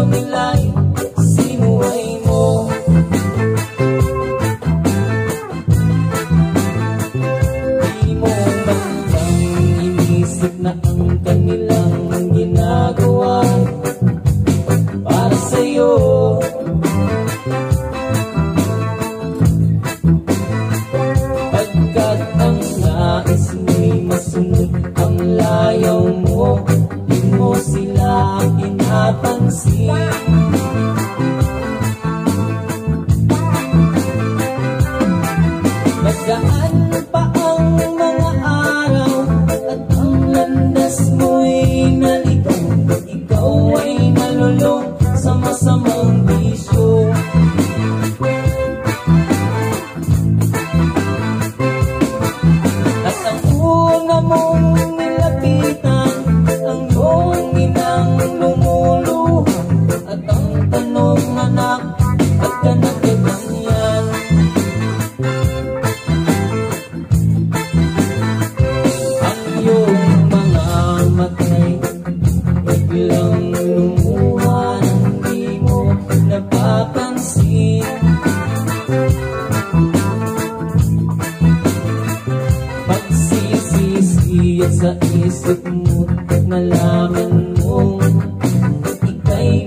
nila'y sinuway mo. Di mo man bang inisip na ang kanilang ginagawa para sa'yo? Pagkat ang nais mo'y masunod ang layaw mo, di mo sila pinapansin. Nagdaan pa ang mga araw at ang landas mo'y naligaw. Ikaw ay nalulong sa masamang bisyo. At ang una mong nilapitan, ang iyong inang lumuluha. At ang tanong, anak, ba't ka nagkaganyan? Ang iyong mga matay biglang lumuha nang di mo napapansin. Pagsisisi at sa isip mo, nalaman mong ika'y